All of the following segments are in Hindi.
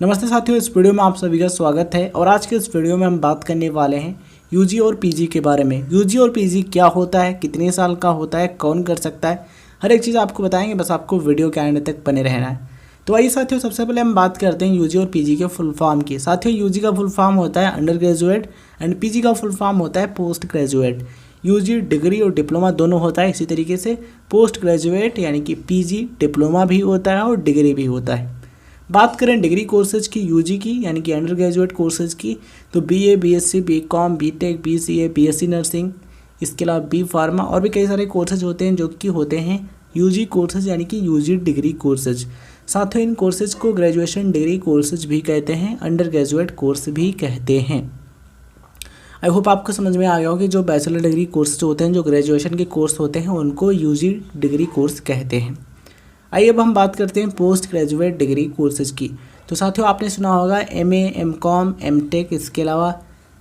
नमस्ते साथियों, इस वीडियो में आप सभी का स्वागत है। और आज के इस वीडियो में हम बात करने वाले हैं यूजी और पीजी के बारे में। यूजी और पीजी क्या होता है, कितने साल का होता है, कौन कर सकता है, हर एक चीज़ आपको बताएंगे। बस आपको वीडियो के एंड तक बने रहना है। तो आइए साथियों, सबसे पहले हम बात करते हैं यूजी और पीजी के फुल फॉर्म की। साथियों, यूजी का फुल फॉर्म होता है अंडर ग्रेजुएट एंड पीजी का फुल फॉर्म होता है पोस्ट ग्रेजुएट। यूजी डिग्री और डिप्लोमा दोनों होता है। इसी तरीके से पोस्ट ग्रेजुएट यानी कि पीजी डिप्लोमा भी होता है और डिग्री भी होता है। बात करें डिग्री कोर्सेज की, यूजी की यानी कि अंडर ग्रेजुएट कोर्सेज की, तो BA, BSc, BCom, BTech, BCA, BSc nursing, इसके अलावा बी फार्मा और भी कई सारे कोर्सेज होते हैं जो कि होते हैं यूजी कोर्सेज यानी कि यूजी डिग्री कोर्सेज। साथ ही इन कोर्सेज को ग्रेजुएशन डिग्री कोर्सेज भी कहते हैं, अंडर ग्रेजुएट कोर्स भी कहते हैं। आई होप आपको समझ में आ गया हो कि जो बैचलर डिग्री कोर्सेज होते हैं, जो ग्रेजुएशन के कोर्स होते हैं, उनको यूजी डिग्री कोर्स कहते हैं। आइए अब हम बात करते हैं पोस्ट ग्रेजुएट डिग्री कोर्सेज की। तो साथियों, आपने सुना होगा एमए, एमकॉम, एमटेक, इसके अलावा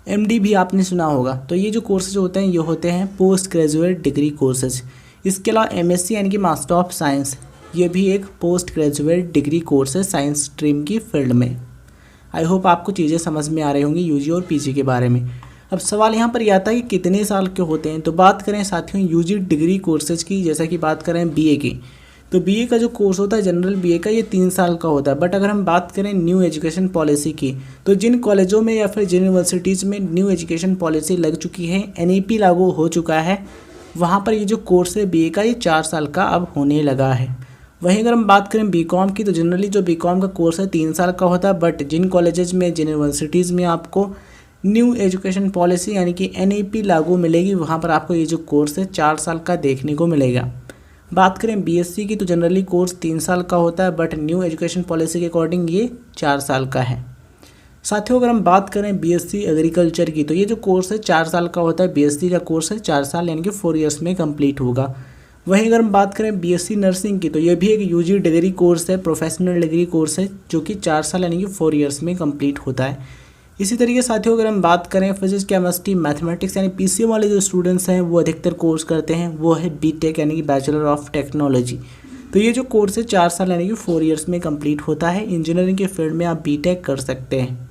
एमडी भी आपने सुना होगा। तो ये जो कोर्सेज होते हैं ये होते हैं पोस्ट ग्रेजुएट डिग्री कोर्सेज। इसके अलावा एमएससी यानी कि मास्टर ऑफ साइंस, ये भी एक पोस्ट ग्रेजुएट डिग्री कोर्स है साइंस स्ट्रीम की फील्ड में। आई होप आपको चीज़ें समझ में आ रही होंगी यूजी और पीजी के बारे में। अब सवाल यहाँ पर यह आता है कि कितने साल के होते हैं। तो बात करें साथियों यूजी डिग्री कोर्सेज की, जैसा कि बात करें बीए की, तो बीए का जो कोर्स होता है जनरल बीए का, ये 3 साल का होता है। बट अगर हम बात करें न्यू एजुकेशन पॉलिसी की, तो जिन कॉलेजों में या फिर जिन यूनिवर्सिटीज़ में न्यू एजुकेशन पॉलिसी लग चुकी है, एनईपी लागू हो चुका है, वहाँ पर ये जो कोर्स है बीए का, ये 4 साल का अब होने लगा है। वहीं अगर हम बात करें बीकॉम की, तो जनरली जो बीकॉम का कोर्स है 3 साल का होता है। बट जिन कॉलेजेस में, जिन यूनिवर्सिटीज़ में आपको न्यू एजुकेशन पॉलिसी यानी कि एनईपी लागू मिलेगी, वहाँ पर आपको ये जो कोर्स है 4 साल का देखने को मिलेगा। बात करें बीएससी की, तो जनरली कोर्स 3 साल का होता है, बट न्यू एजुकेशन पॉलिसी के अकॉर्डिंग ये 4 साल का है। साथियों, अगर हम बात करें बीएससी एग्रीकल्चर की, तो ये जो कोर्स है 4 साल का होता है। बीएससी का कोर्स है 4 साल यानी कि 4 ईयर्स में कंप्लीट होगा। वहीं अगर हम बात करें बीएससी नर्सिंग की, तो ये भी एक यूजी डिग्री कोर्स है, प्रोफेशनल डिग्री कोर्स है, जो कि 4 साल यानी कि 4 ईयर्स में कंप्लीट होता है। इसी तरीके साथियों, अगर हम बात करें फिजिक्स, केमिस्ट्री, मैथमेटिक्स यानी पीसीएम वाले जो स्टूडेंट्स हैं वो अधिकतर कोर्स करते हैं, वो है बीटेक यानी कि बैचलर ऑफ टेक्नोलॉजी। तो ये जो कोर्स है 4 साल यानी कि 4 ईयर्स में कंप्लीट होता है। इंजीनियरिंग के फील्ड में आप बीटेक कर सकते हैं।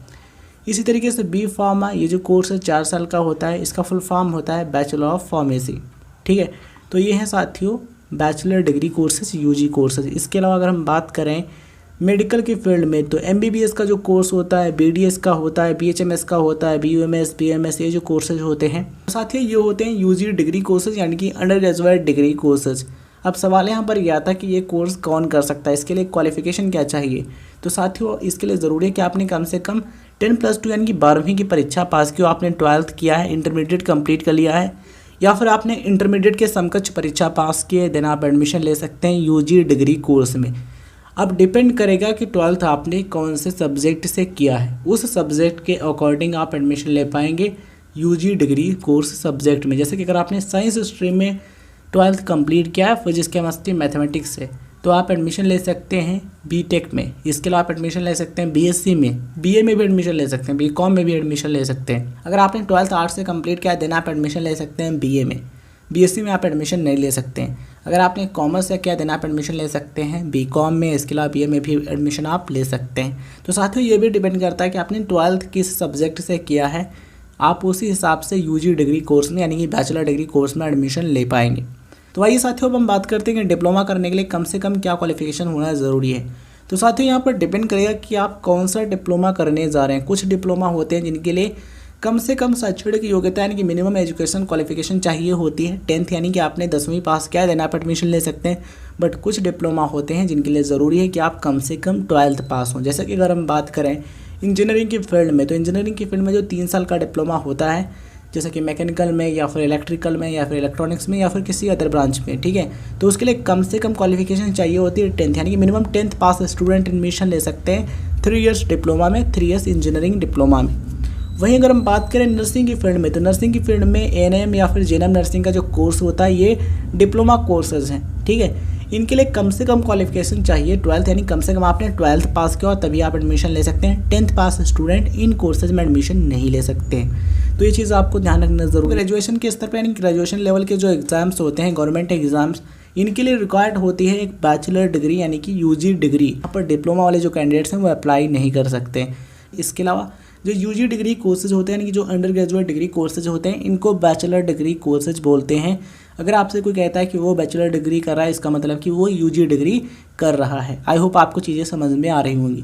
इसी तरीके से बी फार्मा, ये जो कोर्स है 4 साल का होता है। इसका फुल फॉर्म होता है बैचलर ऑफ फार्मेसी। ठीक है, तो ये है साथियों bachelor degree courses, UG courses. इसके अलावा अगर हम बात करें मेडिकल की फील्ड में, तो एमबीबीएस का जो कोर्स होता है, बीडीएस का होता है, बीएचएमएस का होता है, बीयूएमएस, बीएमएस, ये जो कोर्सेज होते हैं साथियों ये होते हैं यूजी डिग्री कोर्सेज यानी कि अंडर ग्रेजुएट डिग्री कोर्सेज। अब सवाल यहाँ पर यह आता कि ये कोर्स कौन कर सकता है, इसके लिए क्वालिफिकेशन क्या चाहिए। तो साथियों, इसके लिए ज़रूरी है कि आपने कम से कम 10+2 यानी कि 12वीं की परीक्षा पास की हो, आपने 12th किया है, इंटरमीडिएट कंप्लीट कर लिया है, या फिर आपने इंटरमीडिएट के समकक्ष परीक्षा पास किए, देन आप एडमिशन ले सकते हैं यूजी डिग्री कोर्स में। अब डिपेंड करेगा कि 12th आपने कौन से सब्जेक्ट से किया है, उस सब्जेक्ट के अकॉर्डिंग आप एडमिशन ले पाएंगे यूजी डिग्री कोर्स सब्जेक्ट में। जैसे कि अगर आपने साइंस स्ट्रीम में 12th कंप्लीट किया है फिजिक्स, केमिस्ट्री, मैथमेटिक्स से, तो आप एडमिशन ले सकते हैं बीटेक में। इसके अलावा आप एडमिशन ले सकते हैं बीएससी में, बीए में भी एडमिशन ले सकते हैं, बीकॉम में भी एडमिशन ले सकते हैं। अगर आपने 12th आर्ट्स से कंप्लीट किया है देन आप एडमिशन ले सकते हैं बीए में। बीएससी में आप एडमिशन नहीं ले सकते हैं। अगर आपने कॉमर्स से किया देन आप एडमिशन ले सकते हैं बीकॉम में। इसके अलावा बीए में भी एडमिशन आप ले सकते हैं। तो साथियों, ये भी डिपेंड करता है कि आपने 12th किस सब्जेक्ट से किया है, आप उसी हिसाब से यूजी डिग्री कोर्स में यानी कि बैचलर डिग्री कोर्स में एडमिशन ले पाएंगे। तो आइए साथियों, अब हम बात करते हैं कि डिप्लोमा करने के लिए कम से कम क्या क्वालिफिकेशन होना ज़रूरी है। तो साथियों, यहाँ पर डिपेंड करेगा कि आप कौन सा डिप्लोमा करने जा रहे हैं। कुछ डिप्लोमा होते हैं जिनके लिए कम से कम शैक्षणिक योग्यता यानी कि मिनिमम एजुकेशन क्वालिफिकेशन चाहिए होती है, 10th यानी कि आपने 10वीं पास किया है देन आप एडमिशन ले सकते हैं। बट कुछ डिप्लोमा होते हैं जिनके लिए ज़रूरी है कि आप कम से कम 12th पास हों। जैसे कि अगर हम बात करें इंजीनियरिंग की फील्ड में, तो इंजीनियरिंग की फील्ड में जो 3 साल का डिप्लोमा होता है, जैसे कि मैकेनिकल में या फिर इलेक्ट्रिकल में या फिर इलेक्ट्रॉनिक्स में या फिर किसी अदर ब्रांच में, ठीक है, तो उसके लिए कम से कम क्वालिफिकेशन चाहिए होती है 10th यानी कि मिनिमम 10th पास स्टूडेंट एडमिशन ले सकते हैं 3 ईयर्स डिप्लोमा में, 3 ईयर्स इंजीनियरिंग डिप्लोमा में। वहीं अगर हम बात करें नर्सिंग की फील्ड में, तो नर्सिंग की फील्ड में एएनएम या फिर जेएनएम नर्सिंग का जो कोर्स होता है ये डिप्लोमा कोर्सेज हैं। ठीक है, इनके लिए कम से कम क्वालिफिकेशन चाहिए 12th यानी कम से कम आपने 12th पास किया और तभी आप एडमिशन ले सकते हैं। 10th pass student in courses में एडमिशन नहीं ले सकते हैं। तो ये चीज़ आपको ध्यान रखना जरूरी है। ग्रेजुएशन के स्तर पर यानी ग्रेजुएशन लेवल के जो एग्ज़ाम्स होते हैं, गवर्नमेंट एग्ज़ाम्स, इनके लिए रिक्वायर्ड होती है एक बैचलर डिग्री यानी कि यूजी डिग्री। यहाँ पर डिप्लोमा वाले जो कैंडिडेट्स हैं वो अप्लाई नहीं कर सकते। इसके अलावा जो यूजी डिग्री कोर्सेज होते हैं यानी कि जो अंडर ग्रेजुएट डिग्री कोर्सेज होते हैं इनको बैचलर डिग्री कोर्सेज बोलते हैं। अगर आपसे कोई कहता है कि वो बैचलर डिग्री कर रहा है इसका मतलब कि वो यूजी डिग्री कर रहा है। आई होप आपको चीज़ें समझ में आ रही होंगी।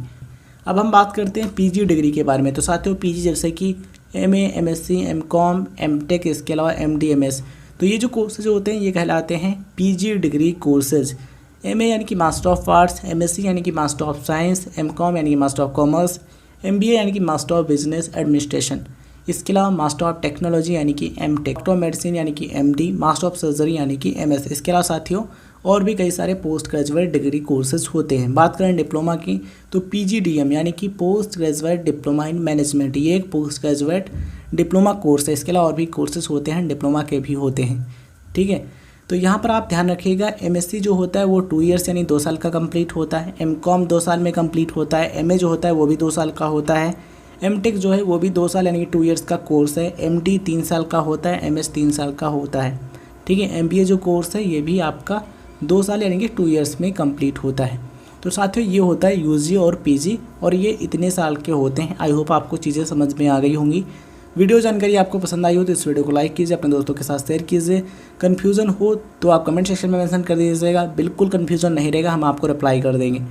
अब हम बात करते हैं पीजी डिग्री के बारे में। तो साथियों पीजी जैसे कि एमए, एमएससी, एमकॉम, एमटेक, इसके अलावा एमडीएमएस, तो ये जो कोर्सेज होते हैं ये कहलाते हैं पीजी डिग्री कोर्सेज। एमए यानी कि मास्टर ऑफ आर्ट्स, एमएससी यानी कि मास्टर ऑफ साइंस, एमकॉम यानी कि मास्टर ऑफ कॉमर्स, एमबीए यानी कि मास्टर ऑफ बिजनेस एडमिनिस्ट्रेशन, इसके अलावा मास्टर ऑफ टेक्नोलॉजी यानी कि एमटेक, डॉक्टर ऑफ मेडिसिन यानी कि एमडी, मास्टर ऑफ सर्जरी यानी कि एमएस। इसके अलावा साथियों और भी कई सारे पोस्ट ग्रेजुएट डिग्री कोर्सेज होते हैं। बात करें डिप्लोमा की तो पीजीडीएम यानी कि post graduate diploma in management, ये एक पोस्ट ग्रेजुएट डिप्लोमा कोर्स है। इसके अलावा और भी कोर्सेज होते हैं, डिप्लोमा के भी होते हैं, ठीक है। तो यहाँ पर आप ध्यान रखिएगा एमएससी जो होता है वो 2 ईयर्स यानी 2 साल का कंप्लीट होता है, एमकॉम 2 साल में कंप्लीट होता है, एमए जो होता है वो भी 2 साल का होता है, एमटेक जो है वो भी 2 साल यानी कि 2 ईयर्स का कोर्स है, एमडी 3 साल का होता है, एमएस 3 साल का होता है, ठीक है। एमबीए जो कोर्स है ये भी आपका 2 साल यानी कि 2 ईयर्स में कंप्लीट होता है। तो साथियों ये होता है यूजी और पीजी और ये इतने साल के होते हैं। आई होप आपको चीज़ें समझ में आ गई होंगी। वीडियो जानकारी आपको पसंद आई हो तो इस वीडियो को लाइक कीजिए, अपने दोस्तों के साथ शेयर कीजिए। कन्फ्यूज़न हो तो आप कमेंट सेक्शन में मेंशन कर दीजिएगा, बिल्कुल कन्फ्यूज़न नहीं रहेगा, हम आपको रिप्लाई कर देंगे।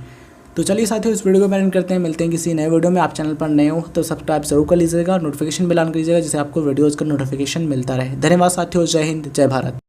तो चलिए साथियों इस वीडियो को एंड करते हैं, मिलते हैं किसी नए वीडियो में। आप चैनल पर नए हो तो सब्सक्राइब जरूर कर लीजिएगा, नोटिफिकेशन बेल ऑन कीजिएगा जिससे आपको वीडियोज़ का नोटिफिकेशन मिलता रहे। धन्यवाद साथियों, जय हिंद, जय भारत।